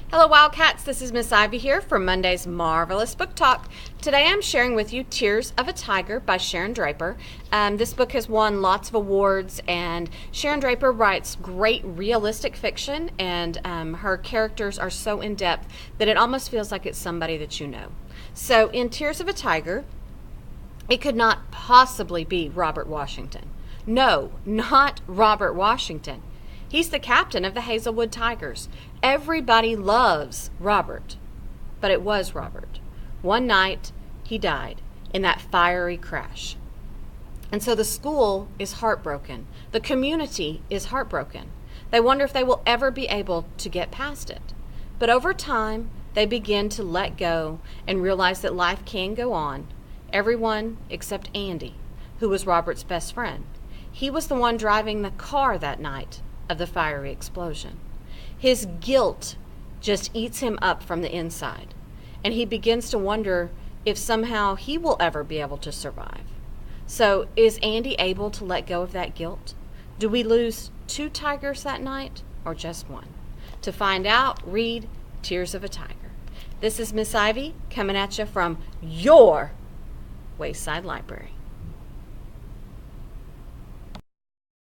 Hello Wildcats, this is Miss Ivy here from Monday's Marvelous Book Talk. Today I'm sharing with you Tears of a Tiger by Sharon Draper. This book has won lots of awards, and Sharon Draper writes great realistic fiction, and her characters are so in-depth that it almost feels like it's somebody that you know. So in Tears of a Tiger, it could not possibly be Robert Washington. No, not Robert Washington. He's the captain of the Hazelwood Tigers. Everybody loves Robert, but it was Robert. One night, he died in that fiery crash. And so the school is heartbroken. The community is heartbroken. They wonder if they will ever be able to get past it. But over time, they begin to let go and realize that life can go on. Everyone except Andy, who was Robert's best friend. He was the one driving the car that night of the fiery explosion. His guilt just eats him up from the inside, and he begins to wonder if somehow he will ever be able to survive. So is Andy able to let go of that guilt? Do we lose 2 tigers that night or just one? To find out, read Tears of a Tiger. This is Miss Ivy coming at you from your Wayside Library.